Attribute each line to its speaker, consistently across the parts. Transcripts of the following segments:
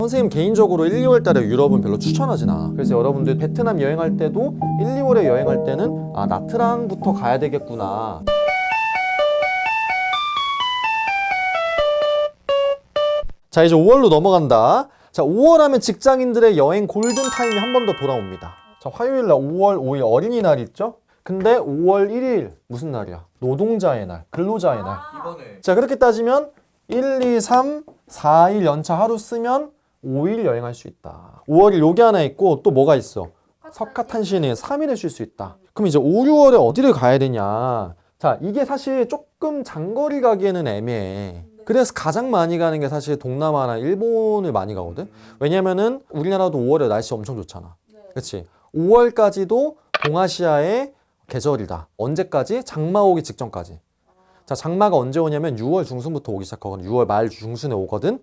Speaker 1: 선생님 개인적으로 1, 2월 달에 유럽은 별로 추천하진 않아. 그래서 여러분들 베트남 여행할 때도 1, 2월에 여행할 때는 나트랑부터 가야 되겠구나. 자, 이제 5월로 넘어간다. 자, 5월 하면 직장인들의 여행 골든타임이 한 번 더 돌아옵니다. 자, 화요일날 5월 5일 어린이날 있죠? 근데 5월 1일 무슨 날이야? 노동자의 날, 근로자의 날.
Speaker 2: 이번에
Speaker 1: 자, 그렇게 따지면 1, 2, 3, 4일 연차 하루 쓰면 5일 여행할 수 있다. 5월이 요게 하나 있고 또 뭐가 있어? 석가탄신일 3일을 쉴 수 있다. 그럼 이제 5, 6월에 어디를 가야 되냐? 자, 이게 사실 조금 장거리 가기에는 애매해. 그래서 가장 많이 가는 게 사실 동남아나 일본을 많이 가거든. 왜냐면은 우리나라도 5월에 날씨 엄청 좋잖아. 그렇지? 5월까지도 동아시아의 계절이다. 언제까지? 장마 오기 직전까지. 자, 장마가 언제 오냐면 6월 중순부터 오기 시작하거든. 6월 말 중순에 오거든.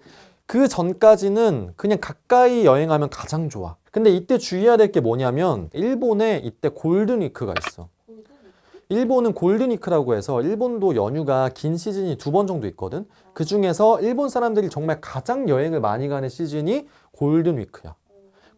Speaker 1: 그 전까지는 그냥 가까이 여행하면 가장 좋아. 근데 이때 주의해야 될 게 뭐냐면 일본에 이때 골든위크가 있어. 일본은 골든위크라고 해서 일본도 연휴가 긴 시즌이 2번 정도 있거든. 그 중에서 일본 사람들이 정말 가장 여행을 많이 가는 시즌이 골든위크야.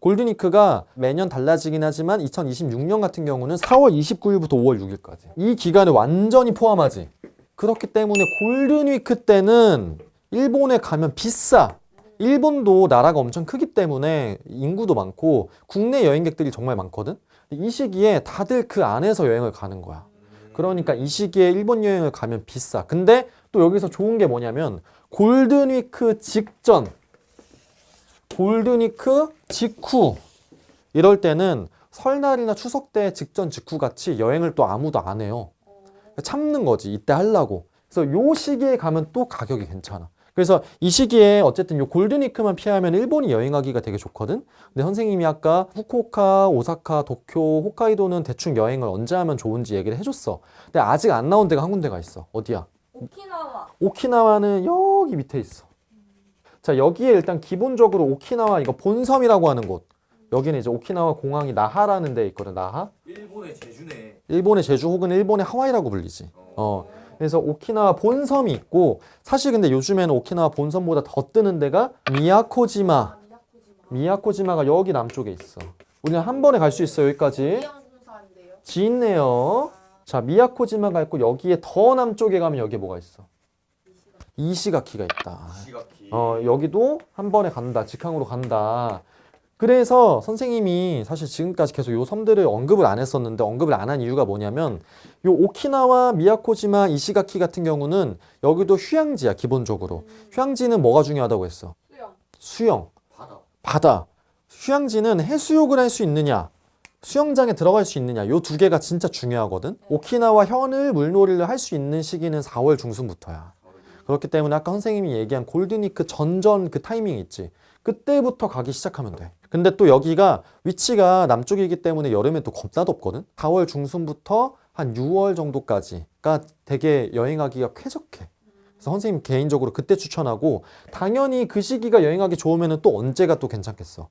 Speaker 1: 골든위크가 매년 달라지긴 하지만 2026년 같은 경우는 4월 29일부터 5월 6일까지. 이 기간을 완전히 포함하지. 그렇기 때문에 골든위크 때는 일본에 가면 비싸. 일본도 나라가 엄청 크기 때문에 인구도 많고 국내 여행객들이 정말 많거든. 이 시기에 다들 그 안에서 여행을 가는 거야. 그러니까 이 시기에 일본 여행을 가면 비싸. 근데 또 여기서 좋은 게 뭐냐면 골든위크 직전, 골든위크 직후 이럴 때는 설날이나 추석 때 직전 직후 같이 여행을 또 아무도 안 해요. 참는 거지. 이때 하려고. 그래서 요 시기에 가면 또 가격이 괜찮아. 그래서 이 시기에 어쨌든 요 골든위크만 피하면 일본이 여행하기가 되게 좋거든. 근데 선생님이 아까 후쿠오카, 오사카, 도쿄, 홋카이도는 대충 여행을 언제 하면 좋은지 얘기를 해줬어. 근데 아직 안 나온 데가 한 군데가 있어. 어디야?
Speaker 3: 오키나와.
Speaker 1: 오키나와는 여기 밑에 있어. 자, 여기에 일단 기본적으로 오키나와 이거 본섬이라고 하는 곳. 여기는 이제 오키나와 공항이 나하라는 데 있거든. 나하.
Speaker 2: 일본의 제주네.
Speaker 1: 일본의 제주 혹은 일본의 하와이라고 불리지. 그래서 오키나와 본섬이 있고 사실 근데 요즘에는 오키나와 본섬보다 더 뜨는 데가 미야코지마. 미야코지마가 여기 남쪽에 있어. 우리는 한 번에 갈 수 있어요. 여기까지.
Speaker 3: 이양군사인데요.
Speaker 1: 지있네요. 자, 미야코지마가 있고 여기에 더 남쪽에 가면 여기에 뭐가 있어? 이시가키가 있다.
Speaker 2: 시가키.
Speaker 1: 여기도 한 번에 간다. 직항으로 간다. 그래서 선생님이 사실 지금까지 계속 요 섬들을 언급을 안 했었는데 언급을 안 한 이유가 뭐냐면 요 오키나와 미야코지마 이시가키 같은 경우는 여기도 휴양지야 기본적으로. 휴양지는 뭐가 중요하다고 했어? 수영. 바다. 휴양지는 해수욕을 할 수 있느냐 수영장에 들어갈 수 있느냐 요 두 개가 진짜 중요하거든. 오키나와 현을 물놀이를 할 수 있는 시기는 4월 중순부터야. 그렇기 때문에 아까 선생님이 얘기한 골든위크 전전 그 타이밍 있지. 그때부터 가기 시작하면 돼. 근데 또 여기가 위치가 남쪽이기 때문에 여름에 또 겁나 덥거든. 4월 중순부터 한 6월 정도까지가 되게 여행하기가 쾌적해. 그래서 선생님 개인적으로 그때 추천하고 당연히 그 시기가 여행하기 좋으면 또 언제가 또 괜찮겠어.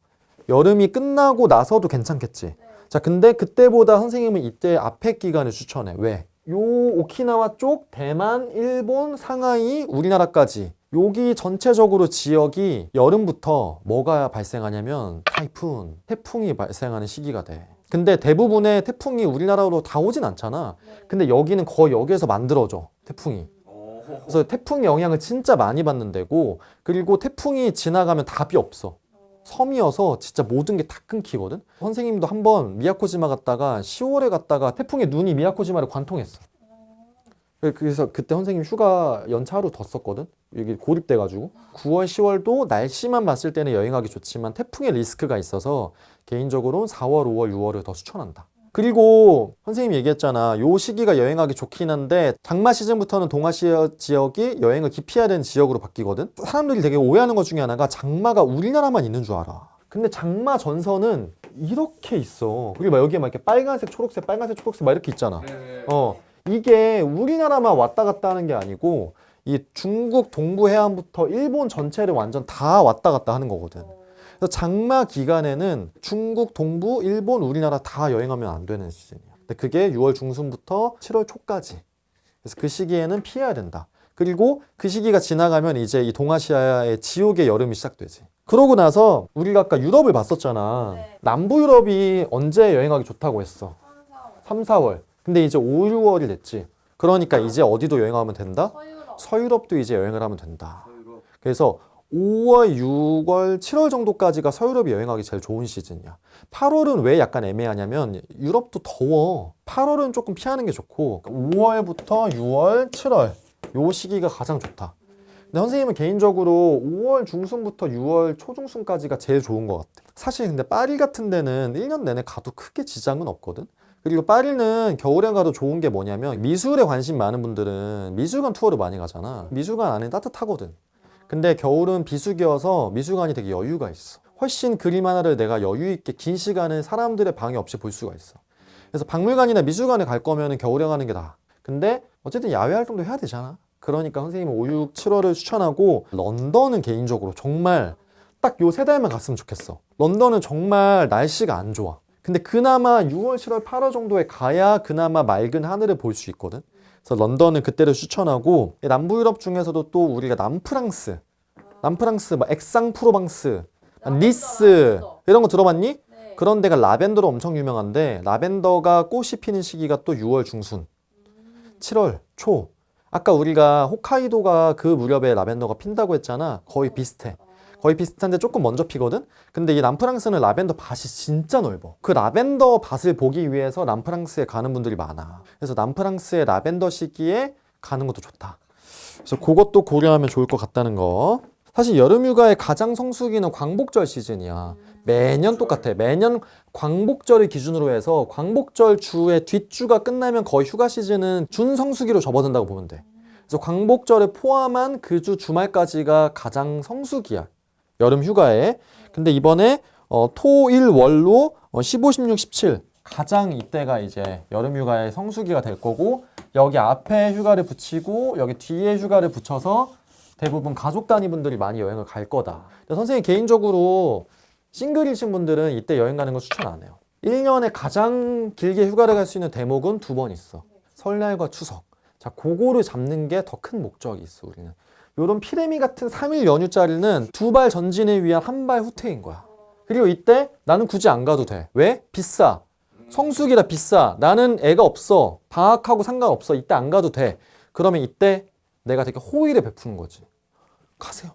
Speaker 1: 여름이 끝나고 나서도 괜찮겠지. 자, 근데 그때보다 선생님은 이때 앞에 기간을 추천해. 왜? 요 오키나와 쪽 대만, 일본, 상하이, 우리나라까지 여기 전체적으로 지역이 여름부터 뭐가 발생하냐면 타이푼, 태풍이 발생하는 시기가 돼. 근데 대부분의 태풍이 우리나라로 다 오진 않잖아. 근데 여기는 거의 여기에서 만들어져, 태풍이. 그래서 태풍의 영향을 진짜 많이 받는 데고 그리고 태풍이 지나가면 답이 없어. 섬이어서 진짜 모든 게 다 끊기거든. 선생님도 한번 미야코지마 갔다가 10월에 갔다가 태풍의 눈이 미야코지마를 관통했어. 그래서 그때 선생님 휴가 연차 하루 더 썼거든. 여기 고립돼가지고 9월 10월도 날씨만 봤을 때는 여행하기 좋지만 태풍의 리스크가 있어서 개인적으로는 4월 5월 6월을 더 추천한다. 그리고 선생님이 얘기했잖아. 요 시기가 여행하기 좋긴 한데 장마 시즌부터는 동아시아 지역이 여행을 기피해야 되는 지역으로 바뀌거든. 사람들이 되게 오해하는 것 중에 하나가 장마가 우리나라만 있는 줄 알아. 근데 장마 전선은 이렇게 있어. 그리고 막 여기에 막 이렇게 빨간색 초록색 빨간색 초록색 막 이렇게 있잖아. 이게 우리나라만 왔다 갔다 하는 게 아니고 이 중국 동부 해안부터 일본 전체를 완전 다 왔다 갔다 하는 거거든. 그래서 장마 기간에는 중국 동부, 일본, 우리나라 다 여행하면 안 되는 시즌이야. 근데 그게 6월 중순부터 7월 초까지. 그래서 그 시기에는 피해야 된다. 그리고 그 시기가 지나가면 이제 이 동아시아의 지옥의 여름이 시작되지. 그러고 나서 우리가 아까 유럽을 봤었잖아.
Speaker 2: 네.
Speaker 1: 남부 유럽이 언제 여행하기 좋다고 했어?
Speaker 2: 3, 4월.
Speaker 1: 3, 4월. 근데 이제 5, 6월이 됐지. 그러니까 이제 어디도 여행하면 된다?
Speaker 2: 서유럽.
Speaker 1: 서유럽도 이제 여행을 하면 된다.
Speaker 3: 서유럽.
Speaker 1: 그래서 5월, 6월, 7월 정도까지가 서유럽이 여행하기 제일 좋은 시즌이야. 8월은 왜 약간 애매하냐면 유럽도 더워. 8월은 조금 피하는 게 좋고 5월부터 6월, 7월 요 시기가 가장 좋다. 근데 선생님은 개인적으로 5월 중순부터 6월 초중순까지가 제일 좋은 것 같아. 사실 근데 파리 같은 데는 1년 내내 가도 크게 지장은 없거든. 그리고 파리는 겨울에 가도 좋은 게 뭐냐면 미술에 관심 많은 분들은 미술관 투어를 많이 가잖아. 미술관 안에 따뜻하거든. 근데 겨울은 비수기여서 미술관이 되게 여유가 있어. 훨씬 그림 하나를 내가 여유 있게 긴 시간을 사람들의 방해 없이 볼 수가 있어. 그래서 박물관이나 미술관에 갈 거면 겨울에 가는 게 나아. 근데 어쨌든 야외 활동도 해야 되잖아. 그러니까 선생님은 5, 6, 7월을 추천하고 런던은 개인적으로 정말 딱 요 세 달만 갔으면 좋겠어. 런던은 정말 날씨가 안 좋아. 근데 그나마 6월, 7월, 8월 정도에 가야 그나마 맑은 하늘을 볼 수 있거든. 그래서 런던은 그때를 추천하고 남부 유럽 중에서도 또 우리가 남프랑스 막 액상프로방스, 니스
Speaker 2: 라벤더.
Speaker 1: 이런 거 들어봤니?
Speaker 2: 네.
Speaker 1: 그런 데가 라벤더로 엄청 유명한데 라벤더가 꽃이 피는 시기가 또 6월 중순, 7월 초. 아까 우리가 홋카이도가 그 무렵에 라벤더가 핀다고 했잖아. 거의 비슷해. 거의 비슷한데 조금 먼저 피거든? 근데 이 남프랑스는 라벤더 밭이 진짜 넓어. 그 라벤더 밭을 보기 위해서 남프랑스에 가는 분들이 많아. 그래서 남프랑스의 라벤더 시기에 가는 것도 좋다. 그래서 그것도 고려하면 좋을 것 같다는 거. 사실 여름휴가의 가장 성수기는 광복절 시즌이야. 매년 똑같아. 매년 광복절을 기준으로 해서 광복절 주의 뒷주가 끝나면 거의 휴가 시즌은 준성수기로 접어든다고 보면 돼. 그래서 광복절을 포함한 그 주 주말까지가 가장 성수기야. 여름 휴가에. 근데 이번에 토, 일, 월로 15, 16, 17 가장 이때가 이제 여름 휴가의 성수기가 될 거고 여기 앞에 휴가를 붙이고 여기 뒤에 휴가를 붙여서 대부분 가족 단위분들이 많이 여행을 갈 거다. 근데 선생님 개인적으로 싱글이신 분들은 이때 여행 가는 거 추천 안 해요. 1년에 가장 길게 휴가를 갈 수 있는 대목은 2번 있어. 설날과 추석. 자, 그거를 잡는 게 더 큰 목적이 있어, 우리는. 요런 피레미 같은 3일 연휴짜리는 2발 전진을 위한 1발 후퇴인 거야. 그리고 이때 나는 굳이 안 가도 돼. 왜? 비싸. 성수기라 비싸. 나는 애가 없어. 방학하고 상관없어. 이때 안 가도 돼. 그러면 이때 내가 되게 호의를 베푸는 거지. 가세요.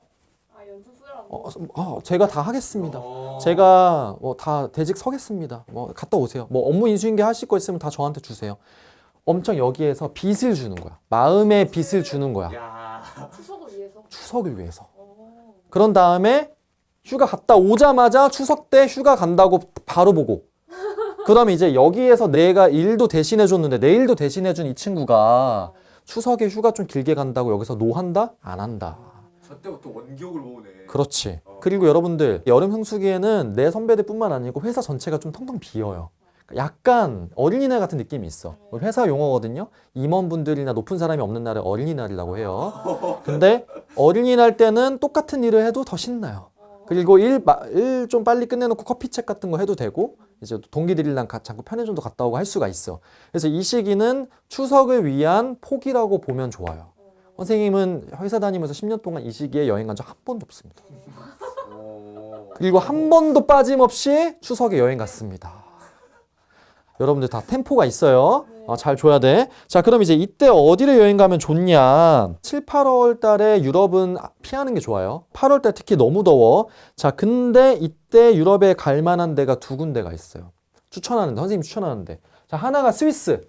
Speaker 2: 아, 연습 쓰라고.
Speaker 1: 제가 다 하겠습니다. 제가 다 대직 서겠습니다. 갔다 오세요. 업무 인수인계 하실 거 있으면 다 저한테 주세요. 엄청 여기에서 빚을 주는 거야. 마음의 빚을 주는 거야.
Speaker 3: 야.
Speaker 2: 추석을 위해서.
Speaker 1: 추석을 위해서.
Speaker 2: 어.
Speaker 1: 그런 다음에 휴가 갔다 오자마자 추석 때 휴가 간다고 바로 보고. 그러면 이제 여기에서 내가 일도 대신해 줬는데 내 일도 대신해 준 이 친구가 추석에 휴가 좀 길게 간다고 여기서 노한다? 안 한다.
Speaker 3: 저 때부터 원기옥을 모으네.
Speaker 1: 그렇지. 그리고 여러분들 여름 성수기에는 내 선배들뿐만 아니고 회사 전체가 좀 텅텅 비어요. 약간 어린이날 같은 느낌이 있어. 회사 용어거든요. 임원분들이나 높은 사람이 없는 날을 어린이날이라고 해요. 근데 어린이날 때는 똑같은 일을 해도 더 신나요. 그리고 일 좀 빨리 끝내놓고 커피책 같은 거 해도 되고 이제 동기들이랑 잠깐 편의점도 갔다 오고 할 수가 있어. 그래서 이 시기는 추석을 위한 폭이라고 보면 좋아요. 선생님은 회사 다니면서 10년 동안 이 시기에 여행 간 적 한 번도 없습니다. 그리고 한 번도 빠짐없이 추석에 여행 갔습니다. 여러분들 다 템포가 있어요. 잘 줘야 돼. 자, 그럼 이제 이때 어디를 여행 가면 좋냐? 7, 8월 달에 유럽은 피하는 게 좋아요. 8월 달 특히 너무 더워. 자, 근데 이때 유럽에 갈 만한 데가 2군데가 있어요. 선생님이 추천하는데. 자, 하나가 스위스.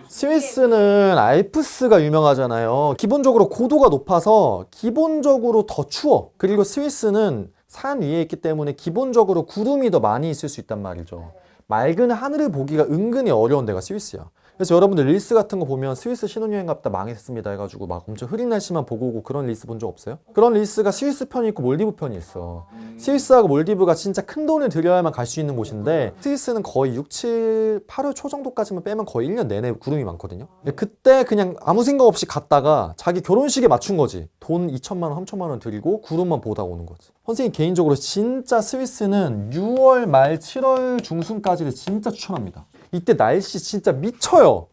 Speaker 1: 스위스는 알프스가 유명하잖아요. 기본적으로 고도가 높아서 기본적으로 더 추워. 그리고 스위스는 산 위에 있기 때문에 기본적으로 구름이 더 많이 있을 수 있단 말이죠. 맑은 하늘을 보기가 은근히 어려운 데가 스위스야. 그래서 여러분들 릴스 같은 거 보면 스위스 신혼여행 갔다 망했습니다 해가지고 막 엄청 흐린 날씨만 보고 오고 그런 릴스 본 적 없어요? 그런 릴스가 스위스 편이 있고 몰디브 편이 있어. 스위스하고 몰디브가 진짜 큰 돈을 들여야만 갈 수 있는 곳인데 스위스는 거의 6, 7, 8월 초 정도까지만 빼면 거의 1년 내내 구름이 많거든요. 근데 그때 그냥 아무 생각 없이 갔다가 자기 결혼식에 맞춘 거지. 돈 2천만 원, 3천만 원 들이고 구름만 보다 오는 거지. 선생님 개인적으로 진짜 스위스는 6월 말 7월 중순까지를 진짜 추천합니다. 이때 날씨 진짜 미쳐요.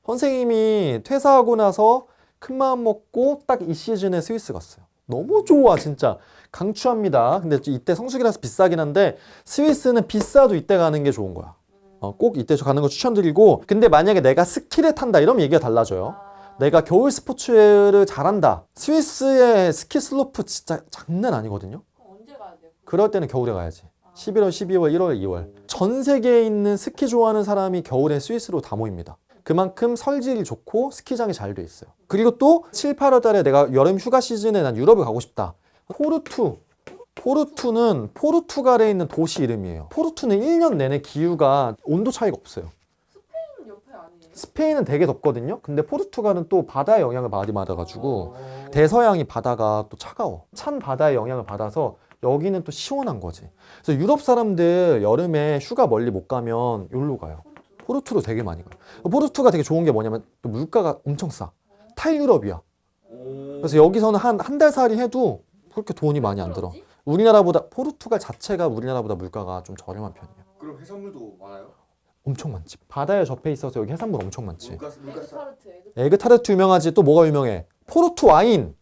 Speaker 1: 선생님이 퇴사하고 나서 큰 마음 먹고 딱 이 시즌에 스위스 갔어요. 너무 좋아 진짜. 강추합니다. 근데 이때 성수기라서 비싸긴 한데 스위스는 비싸도 이때 가는 게 좋은 거야. 꼭 이때 가는 거 추천드리고, 근데 만약에 내가 스키를 탄다 이러면 얘기가 달라져요. 내가 겨울 스포츠를 잘한다. 스위스의 스키 슬로프 진짜 장난 아니거든요.
Speaker 2: 그럼 언제 가야 돼요?
Speaker 1: 그럴 때는 겨울에 가야지. 11월, 12월, 1월, 2월. 전 세계에 있는 스키 좋아하는 사람이 겨울에 스위스로 다 모입니다. 그만큼 설질이 좋고 스키장이 잘 돼 있어요. 그리고 또 7, 8월 달에 내가 여름 휴가 시즌에 난 유럽을 가고 싶다. 포르투는 포르투갈에 있는 도시 이름이에요. 포르투는 1년 내내 기후가 온도 차이가 없어요.
Speaker 2: 스페인 옆에 아니에요?
Speaker 1: 스페인은 되게 덥거든요. 근데 포르투갈은 또 바다의 영향을 많이 받아가지고 대서양이 바다가 또 차가워. 찬 바다의 영향을 받아서 여기는 또 시원한 거지. 그래서 유럽 사람들 여름에 휴가 멀리 못 가면 여기로 가요. 포르투로 되게 많이 가요. 포르투가 되게 좋은 게 뭐냐면 또 물가가 엄청 싸. 탈유럽이야. 그래서 여기서는 한 달 살이 해도 그렇게 돈이 많이 안 들어. 우리나라보다 포르투갈 자체가 우리나라보다 물가가 좀 저렴한 편이에요.
Speaker 3: 그럼 해산물도 많아요?
Speaker 1: 엄청 많지. 바다에 접해 있어서 여기 해산물 엄청 많지.
Speaker 3: 물가스
Speaker 2: 에그타르트.
Speaker 1: 에그타르트 유명하지. 또 뭐가 유명해? 포르투 와인.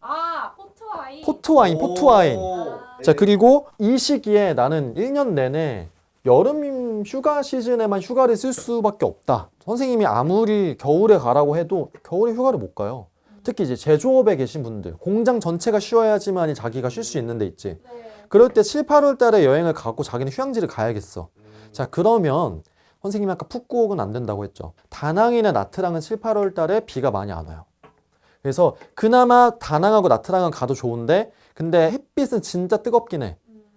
Speaker 2: 포트와인.
Speaker 1: 포트 와인.
Speaker 2: 아.
Speaker 1: 자, 그리고 이 시기에 나는 1년 내내 여름 휴가 시즌에만 휴가를 쓸 수밖에 없다. 선생님이 아무리 겨울에 가라고 해도 겨울에 휴가를 못 가요. 특히 이제 제조업에 계신 분들, 공장 전체가 쉬어야지만 자기가 쉴 수 있는 데 있지.
Speaker 2: 네.
Speaker 1: 그럴 때 7, 8월 달에 여행을 가고 자기는 휴양지를 가야겠어. 자, 그러면 선생님이 아까 푸꾸옥은 안 된다고 했죠. 다낭이나 나트랑은 7, 8월 달에 비가 많이 안 와요. 그래서 그나마 다낭하고 나트랑은 가도 좋은데, 근데 햇빛은 진짜 뜨겁긴 해.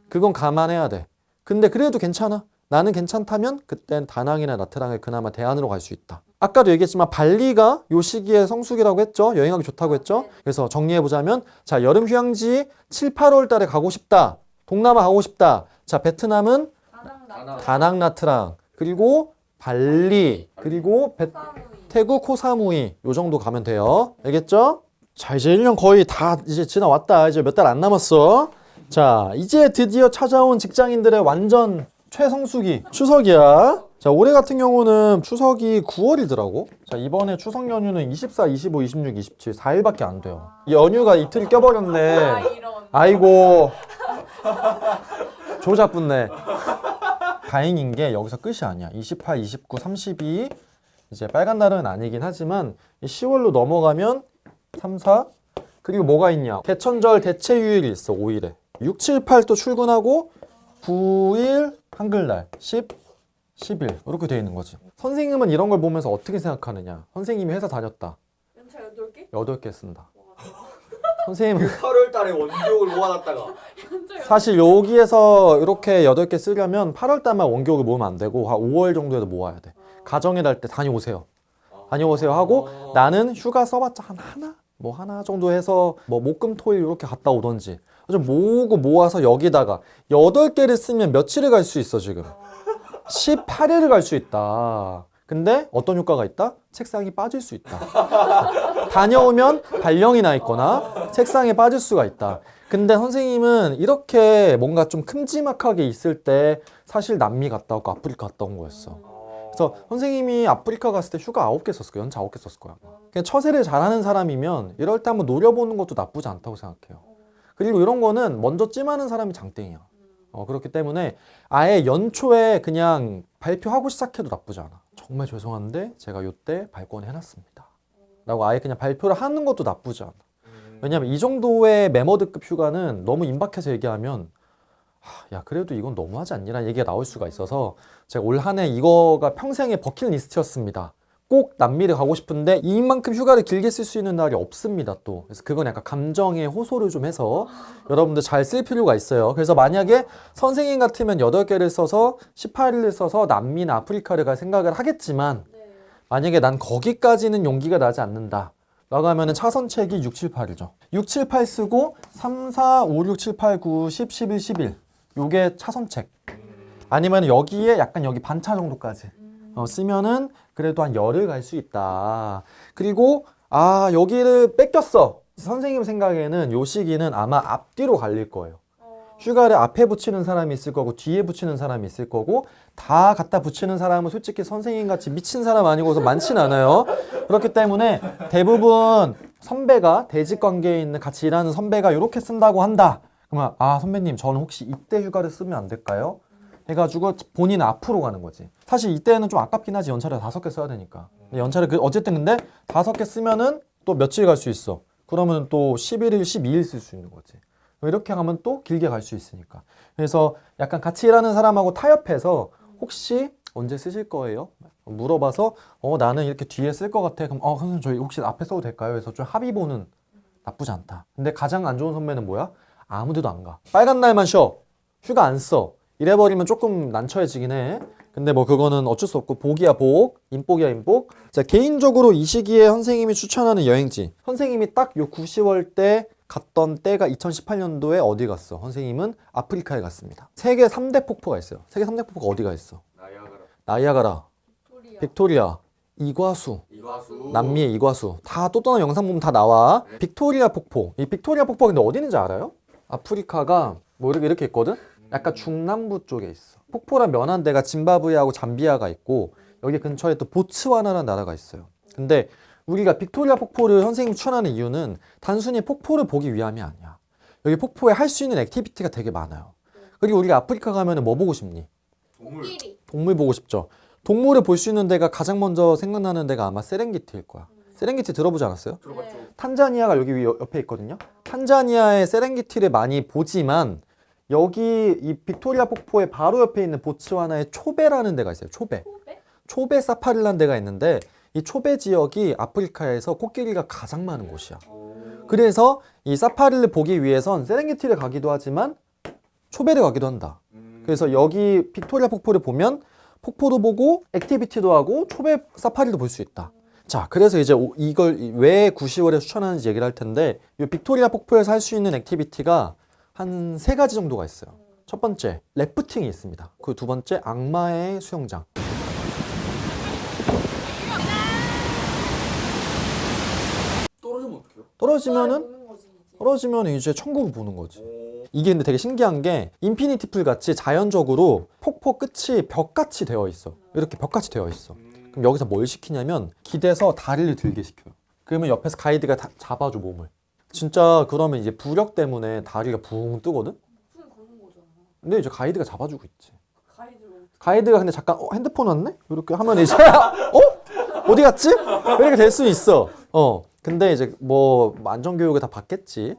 Speaker 1: 그건 감안해야 돼. 근데 그래도 괜찮아. 나는 괜찮다면 그땐 다낭이나 나트랑을 그나마 대안으로 갈 수 있다. 아까도 얘기했지만 발리가 요 시기에 성수기라고 했죠. 여행하기 좋다고 했죠. 그래서 정리해보자면, 자, 여름 휴양지 7, 8월 달에 가고 싶다. 동남아 가고 싶다. 자, 베트남은 다낭, 나트랑, 그리고 발리, 그리고 태국 코사무이, 요 정도 가면 돼요. 알겠죠? 자, 이제 1년 거의 다 이제 지나왔다. 이제 몇 달 안 남았어. 자, 이제 드디어 찾아온 직장인들의 완전 최성수기, 추석이야. 자, 올해 같은 경우는 추석이 9월이더라고. 자, 이번에 추석 연휴는 24, 25, 26, 27, 4일밖에 안 돼요. 이 연휴가 이틀 껴버렸네.
Speaker 2: 이런.
Speaker 1: 아이고. 조잡붙네. 다행인 게 여기서 끝이 아니야. 28, 29, 32 이제 빨간 날은 아니긴 하지만 10월로 넘어가면 3, 4 그리고 뭐가 있냐. 개천절 대체휴일이 있어. 5일에 6, 7, 8 또 출근하고 9일 한글날 10, 10일 이렇게 돼 있는 거지. 선생님은 이런 걸 보면서 어떻게 생각하느냐. 선생님이 회사 다녔다.
Speaker 2: 연차 8개?
Speaker 1: 8개 쓴다. 선생님은
Speaker 3: 8월 달에 원기옥을 모아놨다가
Speaker 2: 연차
Speaker 1: 사실 여기에서 이렇게 8개 쓰려면 8월 달만 원격을 모으면 안 되고 한 5월 정도에도 모아야 돼. 가정의 달 때 다녀오세요. 다녀오세요 하고 나는 휴가 써봤자 하나 정도 해서 뭐 목금토일 이렇게 갔다 오던지 좀 모으고 모아서 여기다가 8개를 쓰면 며칠을 갈 수 있어 지금. 18일을 갈 수 있다. 근데 어떤 효과가 있다? 책상이 빠질 수 있다. 다녀오면 발령이 나 있거나 책상에 빠질 수가 있다. 근데 선생님은 이렇게 뭔가 좀 큼지막하게 있을 때 사실 남미 갔다 오고 아프리카 갔다 온 거였어. 그래서 선생님이 아프리카 갔을 때 휴가 9개 썼을 거야. 연차 9개 썼을 거야. 그냥 처세를 잘하는 사람이면 이럴 때 한번 노려보는 것도 나쁘지 않다고 생각해요. 그리고 이런 거는 먼저 찜하는 사람이 장땡이야. 그렇기 때문에 아예 연초에 그냥 발표하고 시작해도 나쁘지 않아. 정말 죄송한데 제가 요때 발권을 해놨습니다. 라고 아예 그냥 발표를 하는 것도 나쁘지 않아. 왜냐면 이 정도의 메머드급 휴가는 너무 임박해서 얘기하면 야 그래도 이건 너무하지 않니라는 얘기가 나올 수가 있어서 제가 올 한 해 이거가 평생의 버킷리스트였습니다. 꼭 남미를 가고 싶은데 이만큼 휴가를 길게 쓸 수 있는 날이 없습니다 또. 그래서 그건 약간 감정에 호소를 좀 해서 여러분들 잘 쓸 필요가 있어요. 그래서 만약에 선생님 같으면 8개를 써서 18일을 써서 남미나 아프리카를 갈 생각을 하겠지만 만약에 난 거기까지는 용기가 나지 않는다 라고 하면은 차선책이 6, 7, 8이죠. 6, 7, 8 쓰고 3, 4, 5, 6, 7, 8, 9, 10, 11, 11 요게 차선책. 아니면 여기에 약간 여기 반차 정도까지 쓰면은 그래도 한 열흘 갈 수 있다. 그리고 여기를 뺏겼어. 선생님 생각에는 요 시기는 아마 앞뒤로 갈릴 거예요. 휴가를 앞에 붙이는 사람이 있을 거고 뒤에 붙이는 사람이 있을 거고 다 갖다 붙이는 사람은 솔직히 선생님같이 미친 사람 아니고서 많진 않아요. 그렇기 때문에 대부분 선배가 대직 관계에 있는 같이 일하는 선배가 이렇게 쓴다고 한다. 그러면 아 선배님 저는 혹시 이때 휴가를 쓰면 안 될까요? 해가지고 본인 앞으로 가는 거지. 사실 이때는 좀 아깝긴 하지. 연차를 5개 써야 되니까. 연차를 어쨌든 근데 5개 쓰면은 또 며칠 갈 수 있어. 그러면 또 11일, 12일 쓸 수 있는 거지. 이렇게 가면 또 길게 갈 수 있으니까. 그래서 약간 같이 일하는 사람하고 타협해서 혹시 언제 쓰실 거예요? 물어봐서 나는 이렇게 뒤에 쓸 것 같아. 그럼 선생님 저희 혹시 앞에 써도 될까요? 그래서 좀 합의 보는 나쁘지 않다. 근데 가장 안 좋은 선배는 뭐야? 아무 데도 안 가. 빨간 날만 쉬어. 휴가 안 써. 이래버리면 조금 난처해지긴 해. 근데 뭐 그거는 어쩔 수 없고 복이야 복, 인복이야 인복. 자, 개인적으로 이 시기에 선생님이 추천하는 여행지. 선생님이 딱 요 9, 10월 때 갔던 때가 2018년도에 어디 갔어? 선생님은 아프리카에 갔습니다. 세계 3대 폭포가 있어요. 세계 3대 폭포가 어디가 있어? 나이아가라, 빅토리아, 이과수, 남미의 이과수. 다 또 다른 영상 보면 다 나와. 빅토리아 폭포. 이 빅토리아 폭포가 근데 어디 있는지 알아요? 아프리카가 뭐 이렇게 있거든? 약간 중남부 쪽에 있어. 폭포랑 면한 데가 짐바브웨하고 잠비아가 있고 여기 근처에 또 보츠와나라는 나라가 있어요. 근데 우리가 빅토리아 폭포를 선생님이 추천하는 이유는 단순히 폭포를 보기 위함이 아니야. 여기 폭포에 할 수 있는 액티비티가 되게 많아요. 그리고 우리가 아프리카 가면 뭐 보고 싶니? 동물 보고 싶죠. 동물을 볼 수 있는 데가 가장 먼저 생각나는 데가 아마 세렝게티일 거야. 세렝게티 들어보지 않았어요?
Speaker 3: 들어봤죠.
Speaker 1: 탄자니아가 여기 옆에 있거든요. 탄자니아의 세렝게티를 많이 보지만 여기 이 빅토리아 폭포의 바로 옆에 있는 보츠와나의 초베라는 데가 있어요. 초베 사파리라는 데가 있는데 이 초베 지역이 아프리카에서 코끼리가 가장 많은 곳이야. 그래서 이 사파리를 보기 위해선 세렝게티를 가기도 하지만 초베를 가기도 한다. 그래서 여기 빅토리아 폭포를 보면 폭포도 보고 액티비티도 하고 초베 사파리도 볼 수 있다. 자, 그래서 이제 이걸 왜 9, 10월에 추천하는지 얘기를 할 텐데 이 빅토리아 폭포에서 할 수 있는 액티비티가 한 3가지 정도가 있어요. 첫 번째, 래프팅이 있습니다. 그 두 번째, 악마의 수영장.
Speaker 3: 떨어지면 어떡해요?
Speaker 1: 떨어지면 이제 천국을 보는 거지. 이게 근데 되게 신기한 게 인피니티 풀 같이 자연적으로 폭포 끝이 벽같이 되어 있어. 이렇게 벽같이 되어 있어. 그럼 여기서 뭘 시키냐면 기대서 다리를 들게 시켜요. 그러면 옆에서 가이드가 다 잡아줘 몸을. 진짜 그러면 이제 부력 때문에 다리가 붕 뜨거든? 근데 이제 가이드가 잡아주고 있지. 가이드가 근데 잠깐 핸드폰 왔네? 이렇게 하면 이제 어디 갔지? 이렇게 될 수 있어. 근데 이제 뭐 안전교육을 다 받겠지.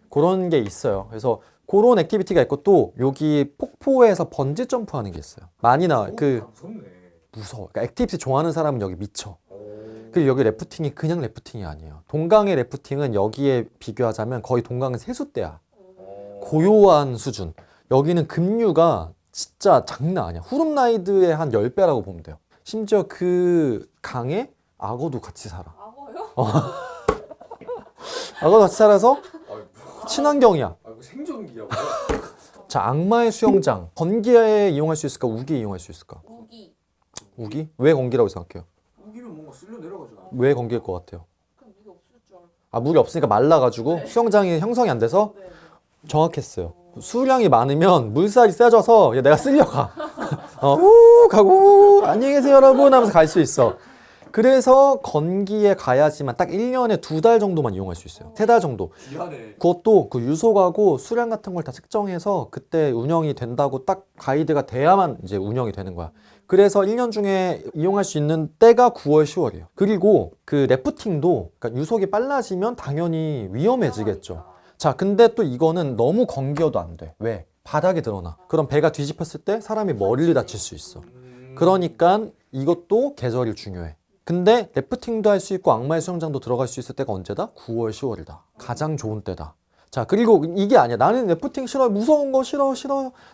Speaker 1: 그런 게 있어요. 그래서 그런 액티비티가 있고 또 여기 폭포에서 번지 점프하는 게 있어요. 많이 나와요.
Speaker 3: 무섭네.
Speaker 1: 무서워. 그러니까 액티비티 좋아하는 사람은 여기 미쳐. 그리고 여기 래프팅이 그냥 래프팅이 아니에요. 동강의 래프팅은 여기에 비교하자면 거의 동강은 세숫대야. 고요한 수준. 여기는 급류가 진짜 장난 아니야. 후룸라이드의 한 10배라고 보면 돼요. 심지어 그 강에 악어도 같이 살아. 악어도 같이 살아서 친환경이야.
Speaker 3: 생존기야.
Speaker 1: 자, 악마의 수영장. 건기에 이용할 수 있을까? 우기에 이용할 수 있을까? 우기? 왜 건기라고 생각해요?
Speaker 3: 우기면 뭔가 쓸려 내려가잖아.
Speaker 1: 왜 건기일 것 같아요? 물이 없으니까 말라가지고 수영장이 형성이 안 돼서? 정확했어요. 수량이 많으면 물살이 세져서 내가 쓸려가. 우 가고 안녕히 계세요 여러분 하면서 갈 수 있어. 그래서 건기에 가야지만 딱 1년에 2달 정도만 이용할 수 있어요. 3달 정도.
Speaker 3: 귀하네.
Speaker 1: 그것도 그 유속하고 수량 같은 걸 다 측정해서 그때 운영이 된다고 딱 가이드가 돼야만 이제 운영이 되는 거야. 그래서 1년 중에 이용할 수 있는 때가 9월, 10월이에요. 그리고 그 래프팅도 그러니까 유속이 빨라지면 당연히 위험해지겠죠. 자, 근데 또 이거는 너무 건기여도 안 돼. 왜? 바닥에 드러나. 그럼 배가 뒤집혔을 때 사람이 머리를 다칠 수 있어. 그러니까 이것도 계절이 중요해. 근데 래프팅도 할 수 있고 악마의 수영장도 들어갈 수 있을 때가 언제다? 9월, 10월이다. 가장 좋은 때다. 자, 그리고 이게 아니야. 나는 래프팅 싫어. 무서운 거 싫어.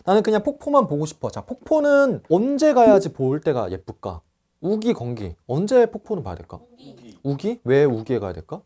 Speaker 1: 나는 그냥 폭포만 보고 싶어. 자, 폭포는 언제 가야지 볼 때가 예쁠까? 우기, 건기. 언제 폭포는 봐야 될까? 우기? 왜 우기에 가야 될까?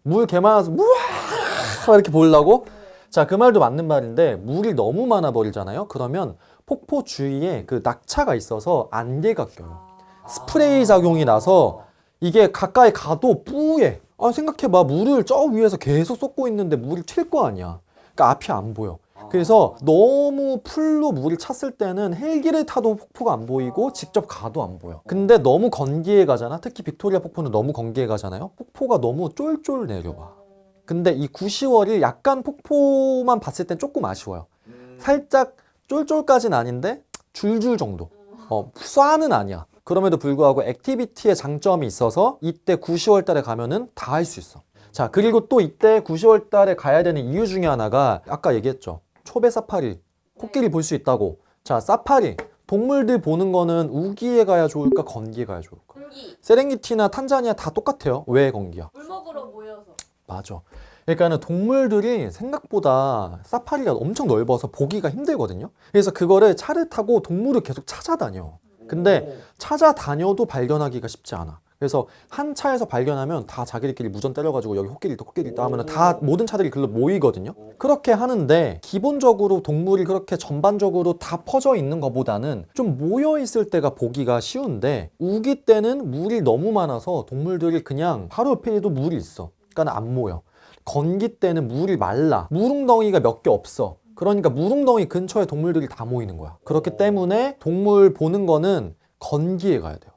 Speaker 1: 물 개 많아서 우와 이렇게 보려고? 자, 그 말도 맞는 말인데 물이 너무 많아 버리잖아요. 그러면 폭포 주위에 그 낙차가 있어서 안개가 껴요. 스프레이 작용이 나서 이게 가까이 가도 뿌예. 생각해봐. 물을 저 위에서 계속 쏟고 있는데 물이 튈 거 아니야. 그러니까 앞이 안 보여. 그래서 너무 풀로 물이 찼을 때는 헬기를 타도 폭포가 안 보이고 직접 가도 안 보여. 근데 너무 건기에 가잖아. 특히 빅토리아 폭포는 너무 건기에 가잖아요. 폭포가 너무 쫄쫄 내려와. 근데 이 9, 10월이 약간 폭포만 봤을 땐 조금 아쉬워요. 살짝 쫄쫄까지는 아닌데 줄줄 정도. 쏴는 아니야. 그럼에도 불구하고 액티비티의 장점이 있어서 이때 9, 10월 달에 가면은 다 할 수 있어. 자, 그리고 또 이때 9, 10월 달에 가야 되는 이유 중에 하나가 아까 얘기했죠. 초배 사파리, 코끼리 볼 수 있다고. 자, 사파리, 동물들 보는 거는 우기에 가야 좋을까, 건기에 가야 좋을까?
Speaker 2: 공기.
Speaker 1: 세렝게티나 탄자니아 다 똑같아요. 왜 건기야?
Speaker 2: 물 먹으러 모여서.
Speaker 1: 맞아. 그러니까는 동물들이 생각보다 사파리가 엄청 넓어서 보기가 힘들거든요. 그래서 그거를 차를 타고 동물을 계속 찾아다녀. 근데 찾아다녀도 발견하기가 쉽지 않아. 그래서 한 차에서 발견하면 다 자기들끼리 무전 때려가지고 여기 코끼리 있다 하면 다 모든 차들이 글로 모이거든요. 그렇게 하는데 기본적으로 동물이 그렇게 전반적으로 다 퍼져 있는 것보다는 좀 모여 있을 때가 보기가 쉬운데 우기 때는 물이 너무 많아서 동물들이 그냥 바로 옆에도 물이 있어. 그러니까 안 모여. 건기 때는 물이 말라. 물웅덩이가 몇 개 없어. 그러니까 물웅덩이 근처에 동물들이 다 모이는 거야. 그렇기 때문에 동물 보는 거는 건기에 가야 돼요.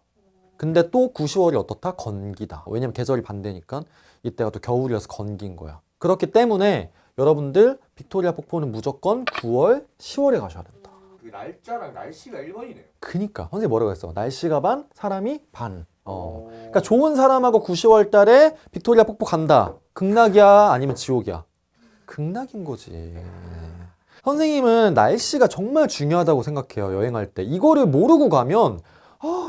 Speaker 1: 근데 또 9, 10월이 어떻다? 건기다. 왜냐면 계절이 반대니까 이때가 또 겨울이어서 건기인 거야. 그렇기 때문에 여러분들 빅토리아 폭포는 무조건 9월, 10월에 가셔야 된다.
Speaker 3: 그 날짜랑 날씨가 1번이네요.
Speaker 1: 그니까 선생님 뭐라고 했어? 날씨가 반, 사람이 반. 그러니까 좋은 사람하고 9, 10월 달에 빅토리아 폭포 간다. 극락이야? 아니면 지옥이야? 극락인 거지. 선생님은 날씨가 정말 중요하다고 생각해요. 여행할 때. 이거를 모르고 가면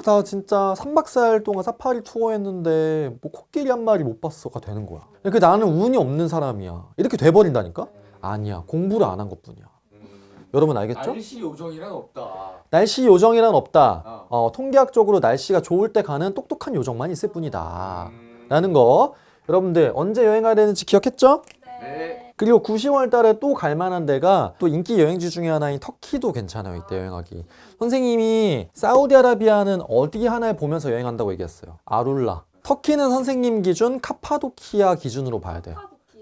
Speaker 1: 나 진짜 3박 4일 동안 사파리 투어 했는데 뭐 코끼리 한 마리 못 봤어가 되는 거야. 그러니까 나는 운이 없는 사람이야. 이렇게 돼버린다니까? 아니야. 공부를 안 한 것뿐이야. 여러분 알겠죠?
Speaker 3: 날씨 요정이란 없다.
Speaker 1: 날씨 요정이란 없다. 통계학적으로 날씨가 좋을 때 가는 똑똑한 요정만 있을 뿐이다. 라는 거. 여러분들 언제 여행해야 되는지 기억했죠?
Speaker 3: 네.
Speaker 1: 그리고 9, 10월 달에 또 갈 만한 데가 또 인기 여행지 중에 하나인 터키도 괜찮아요. 이때 여행하기. 선생님이 사우디아라비아는 어디 하나에 보면서 여행한다고 얘기했어요. 아룰라. 터키는 선생님 기준 카파도키아 기준으로 봐야 돼요.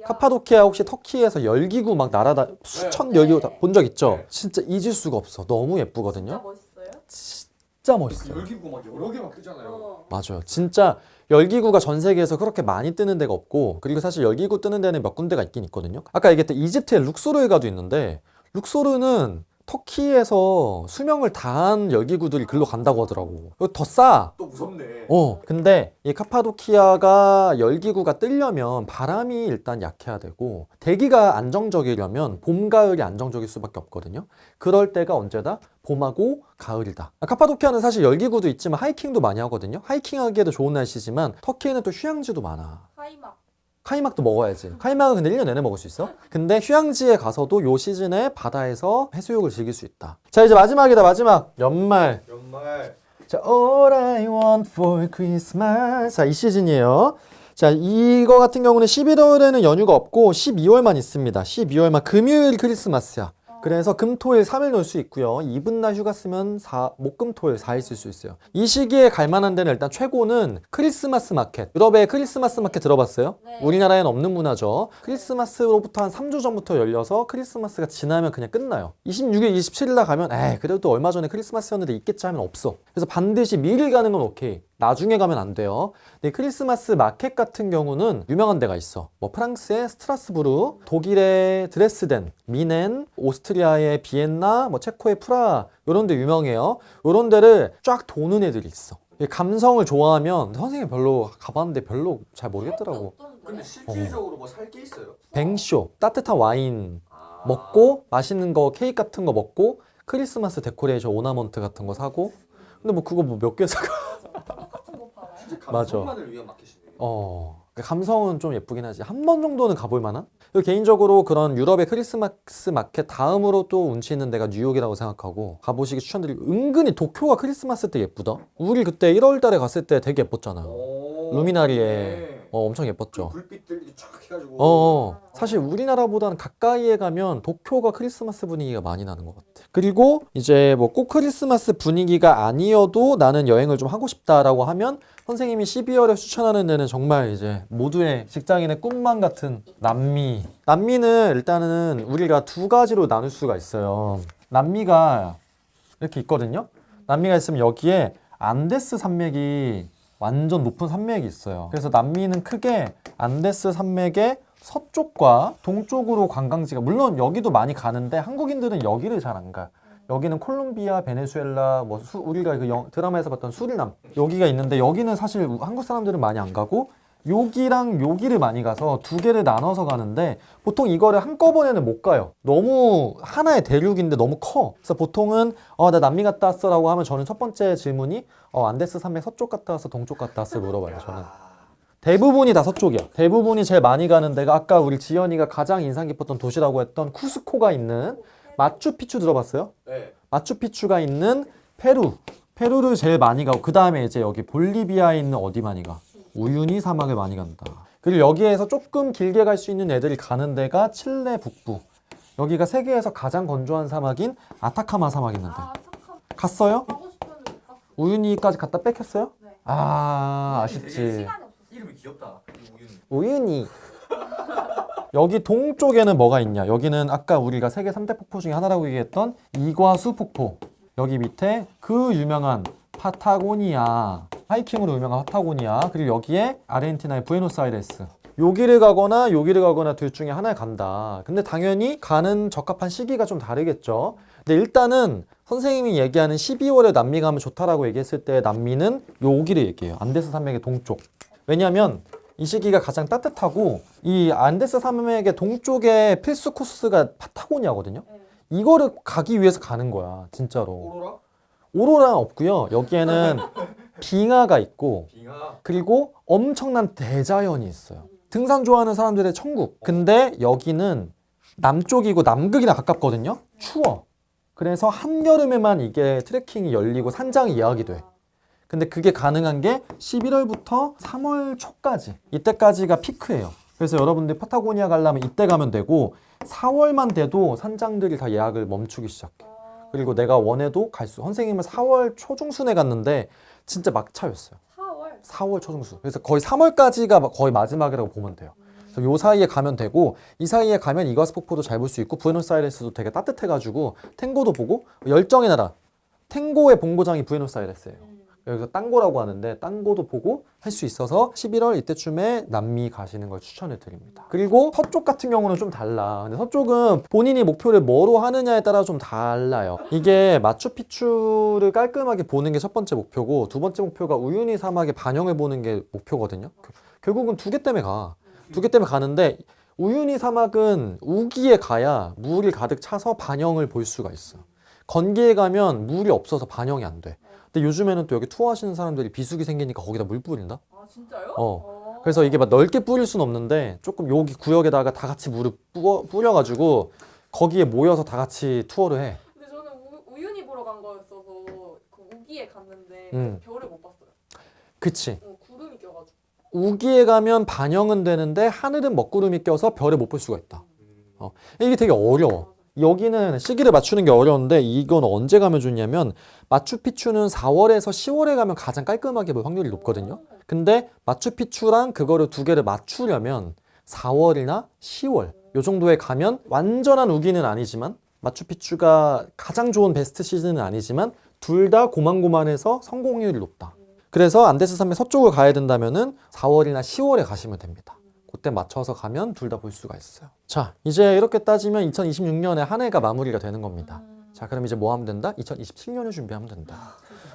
Speaker 1: 카파도키아 혹시 터키에서 열기구 막 날아다 수천 열기구 본 적 있죠?
Speaker 3: 네.
Speaker 1: 진짜 잊을 수가 없어. 너무 예쁘거든요.
Speaker 2: 진짜 멋있어요?
Speaker 1: 진짜 멋있어요.
Speaker 3: 열기구 막 여러 개막 뜨잖아요.
Speaker 1: 맞아요. 진짜 열기구가 전 세계에서 그렇게 많이 뜨는 데가 없고, 그리고 사실 열기구 뜨는 데는 몇 군데가 있긴 있거든요. 아까 얘기했던 이집트의 룩소르가도 있는데, 룩소르는 터키에서 수명을 다한 열기구들이 글로 간다고 하더라고. 더 싸.
Speaker 3: 또 무섭네.
Speaker 1: 근데 이 카파도키아가 열기구가 뜨려면 바람이 일단 약해야 되고 대기가 안정적이려면 봄, 가을이 안정적일 수밖에 없거든요. 그럴 때가 언제다? 봄하고 가을이다. 카파도키아는 사실 열기구도 있지만 하이킹도 많이 하거든요. 하이킹하기에도 좋은 날씨지만 터키에는 또 휴양지도 많아.
Speaker 2: 카이막.
Speaker 1: 카이막도 먹어야지. 카이막은 근데 1년 내내 먹을 수 있어. 근데 휴양지에 가서도 요 시즌에 바다에서 해수욕을 즐길 수 있다. 자, 이제 마지막이다. 마지막. 연말. 자, All I want for Christmas. 자, 이 시즌이에요. 자, 이거 같은 경우는 11월에는 연휴가 없고 12월만 있습니다. 12월만 금요일 크리스마스야. 그래서 금, 토, 일 3일 놀 수 있고요. 이분 날 휴가 쓰면 목, 금, 토, 일 4일 쓸 수 있어요. 이 시기에 갈 만한 데는 일단 최고는 크리스마스 마켓. 유럽의 크리스마스 마켓 들어봤어요?
Speaker 2: 네.
Speaker 1: 우리나라에는 없는 문화죠. 크리스마스로부터 한 3주 전부터 열려서 크리스마스가 지나면 그냥 끝나요. 26일, 27일 날 가면 그래도 얼마 전에 크리스마스였는데 있겠지 하면 없어. 그래서 반드시 미리 가는 건 오케이. 나중에 가면 안 돼요. 근데 크리스마스 마켓 같은 경우는 유명한 데가 있어. 뭐 프랑스의 스트라스부르, 독일의 드레스덴, 미넨, 오스트리아의 비엔나, 뭐 체코의 프라하 이런 데 유명해요. 이런 데를 쫙 도는 애들이 있어. 감성을 좋아하면 선생님 별로 가봤는데 별로 잘 모르겠더라고.
Speaker 3: 근데 실질적으로 뭐 살 게 있어요?
Speaker 1: 뱅쇼, 따뜻한 와인 먹고 맛있는 거 케이크 같은 거 먹고 크리스마스 데코레이션 오나먼트 같은 거 사고. 근데 뭐 그거 뭐 몇 개 사가.
Speaker 2: 똑같은 거 팔아요?
Speaker 3: 진짜
Speaker 1: 맞아.
Speaker 3: 감성만을 위한 마켓이네.
Speaker 1: 감성은 좀 예쁘긴 하지. 한 번 정도는 가볼 만한? 그리고 개인적으로 그런 유럽의 크리스마스 마켓 다음으로 또 운치 있는 데가 뉴욕이라고 생각하고 가보시기 추천드리고, 은근히 도쿄가 크리스마스 때 예쁘다. 우리 그때 1월 달에 갔을 때 되게 예뻤잖아. 루미나리에. 엄청 예뻤죠.
Speaker 3: 불빛들 이렇게 쫙 해가지고.
Speaker 1: 사실 우리나라보다는 가까이에 가면 도쿄가 크리스마스 분위기가 많이 나는 것 같아. 그리고 이제 뭐 꼭 크리스마스 분위기가 아니어도 나는 여행을 좀 하고 싶다라고 하면 선생님이 12월에 추천하는 데는 정말 이제 모두의 직장인의 꿈만 같은 남미. 남미는 일단은 우리가 두 가지로 나눌 수가 있어요. 남미가 이렇게 있거든요. 남미가 있으면 여기에 안데스 산맥이 완전 높은 산맥이 있어요. 그래서 남미는 크게 안데스 산맥의 서쪽과 동쪽으로 관광지가, 물론 여기도 많이 가는데 한국인들은 여기를 잘 안 가. 여기는 콜롬비아, 베네수엘라, 뭐 우리가 그 드라마에서 봤던 수리남 여기가 있는데, 여기는 사실 한국 사람들은 많이 안 가고 여기랑 여기를 많이 가서 두 개를 나눠서 가는데, 보통 이거를 한꺼번에는 못 가요. 너무 하나의 대륙인데 너무 커. 그래서 보통은 나 남미 갔다 왔어 라고 하면 저는 첫 번째 질문이 안데스 산맥 서쪽 갔다 왔어, 동쪽 갔다 왔어 물어봐요. 저는 대부분이 다 서쪽이야. 대부분이 제일 많이 가는 데가 아까 우리 지연이가 가장 인상 깊었던 도시라고 했던 쿠스코가 있는 마추픽추 들어봤어요?
Speaker 3: 네.
Speaker 1: 마추픽추가 있는 페루를 제일 많이 가고, 그 다음에 이제 여기 볼리비아에 있는 어디 많이 가? 우유니 사막을 많이 간다. 그리고 여기에서 조금 길게 갈 수 있는 애들이 가는 데가 칠레 북부. 여기가 세계에서 가장 건조한 사막인 아타카마 사막 있는데.
Speaker 2: 잠깐
Speaker 1: 갔어요?
Speaker 2: 가고 싶었는데 못 갔어.
Speaker 1: 우유니까지 갔다 뺏겼어요?
Speaker 2: 네.
Speaker 1: 아쉽지.
Speaker 2: 시간이 없었어.
Speaker 3: 이름이 귀엽다.
Speaker 1: 우유니. 여기 동쪽에는 뭐가 있냐? 여기는 아까 우리가 세계 3대 폭포 중에 하나라고 얘기했던 이과수 폭포. 여기 밑에 그 유명한 파타고니아, 하이킹으로 유명한 파타고니아, 그리고 여기에 아르헨티나의 부에노스아이레스. 여기를 가거나 둘 중에 하나에 간다. 근데 당연히 가는 적합한 시기가 좀 다르겠죠. 근데 일단은 선생님이 얘기하는 12월에 남미 가면 좋다라고 얘기했을 때 남미는 여기를 얘기해요. 안데스 산맥의 동쪽. 왜냐면 이 시기가 가장 따뜻하고, 이 안데스 산맥의 동쪽에 필수 코스가 파타고니아거든요.
Speaker 2: 네.
Speaker 1: 이거를 가기 위해서 가는 거야, 진짜로.
Speaker 3: 오로라?
Speaker 1: 오로라는 없고요. 여기에는 빙하가 있고,
Speaker 3: 빙하.
Speaker 1: 그리고 엄청난 대자연이 있어요. 등산 좋아하는 사람들의 천국. 근데 여기는 남쪽이고 남극이랑 가깝거든요. 추워. 그래서 한여름에만 이게 트레킹이 열리고 산장이 예약이 돼. 근데 그게 가능한 게 11월부터 3월 초까지. 이때까지가 피크예요. 그래서 여러분들 파타고니아 가려면 이때 가면 되고, 4월만 돼도 산장들이 다 예약을 멈추기 시작해. 그리고 내가 원해도 선생님은 4월 초중순에 갔는데 진짜 막차였어요. 4월 초중순. 그래서 거의 3월까지가 거의 마지막이라고 보면 돼요. 그래서 요 사이에 가면 되고, 이 사이에 가면 이과수 폭포도 잘 볼 수 있고, 부에노스아이레스도 되게 따뜻해가지고 탱고도 보고, 열정의 나라. 탱고의 본고장이 부에노스아이레스예요. 여기서 땅고라고 하는데 땅고도 보고 할 수 있어서 11월 이때쯤에 남미 가시는 걸 추천해 드립니다. 그리고 서쪽 같은 경우는 좀 달라. 근데 서쪽은 본인이 목표를 뭐로 하느냐에 따라 좀 달라요. 이게 마추픽추를 깔끔하게 보는 게 첫 번째 목표고, 두 번째 목표가 우유니 사막의 반영을 보는 게 목표거든요. 결국은 두 개 때문에 가. 두 개 때문에 가는데, 우유니 사막은 우기에 가야 물이 가득 차서 반영을 볼 수가 있어. 건기에 가면 물이 없어서 반영이 안 돼. 근데 요즘에는 또 여기 투어하시는 사람들이 비수기 생기니까 거기다 물 뿌린다?
Speaker 2: 아 진짜요?
Speaker 1: 그래서 이게 막 넓게 뿌릴 수는 없는데, 조금 여기 구역에다가 다 같이 물을 뿌려가지고 거기에 모여서 다 같이 투어를 해.
Speaker 2: 근데 저는 우윤희 보러 간 거였어서 그 우기에 갔는데 별을 못 봤어요.
Speaker 1: 그치.
Speaker 2: 구름이 껴가지고.
Speaker 1: 우기에 가면 반영은 되는데 하늘은 먹구름이 껴서 별을 못 볼 수가 있다. 이게 되게 어려워. 여기는 시기를 맞추는 게 어려운데, 이건 언제 가면 좋냐면, 마추픽추는 4월에서 10월에 가면 가장 깔끔하게 볼 확률이 높거든요. 근데 마추픽추랑 그거를 두 개를 맞추려면 4월이나 10월 요 정도에 가면, 완전한 우기는 아니지만, 마추픽추가 가장 좋은 베스트 시즌은 아니지만 둘 다 고만고만해서 성공률이 높다. 그래서 안데스 산맥 서쪽을 가야 된다면은 4월이나 10월에 가시면 됩니다. 그때 맞춰서 가면 둘 다 볼 수가 있어요. 자, 이제 이렇게 따지면 2026년에 한 해가 마무리가 되는 겁니다. 자, 그럼 이제 뭐 하면 된다? 2027년을 준비하면 된다.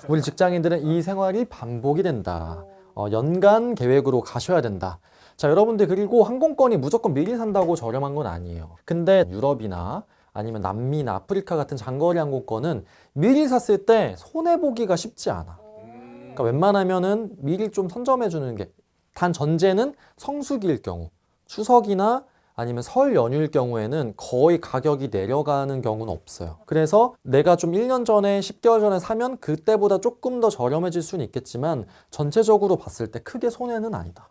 Speaker 1: 우리 직장인들은 이 생활이 반복이 된다. 연간 계획으로 가셔야 된다. 자, 여러분들, 그리고 항공권이 무조건 미리 산다고 저렴한 건 아니에요. 근데 유럽이나 아니면 남미나 아프리카 같은 장거리 항공권은 미리 샀을 때 손해보기가 쉽지 않아. 그러니까 웬만하면은 미리 좀 선점해 주는 게, 단 전제는 성수기일 경우, 추석이나 아니면 설 연휴일 경우에는 거의 가격이 내려가는 경우는 없어요. 그래서 내가 좀 1년 전에 10개월 전에 사면 그때보다 조금 더 저렴해질 수는 있겠지만 전체적으로 봤을 때 크게 손해는 아니다.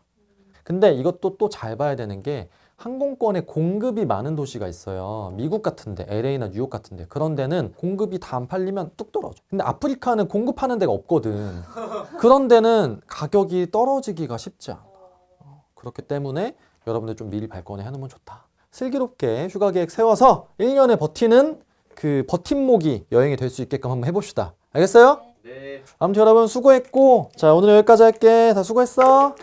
Speaker 1: 근데 이것도 또 잘 봐야 되는 게 항공권의 공급이 많은 도시가 있어요. 미국 같은데, LA나 뉴욕 같은데. 그런 데는 공급이 다 안 팔리면 뚝 떨어져. 근데 아프리카는 공급하는 데가 없거든. 그런 데는 가격이 떨어지기가 쉽지 않아. 그렇기 때문에 여러분들 좀 미리 발권을 해놓으면 좋다. 슬기롭게 휴가 계획 세워서 1년에 버티는 그 버팀목이 여행이 될 수 있게끔 한번 해봅시다. 알겠어요?
Speaker 3: 네.
Speaker 1: 아무튼 여러분 수고했고, 자, 오늘 여기까지 할게. 다 수고했어.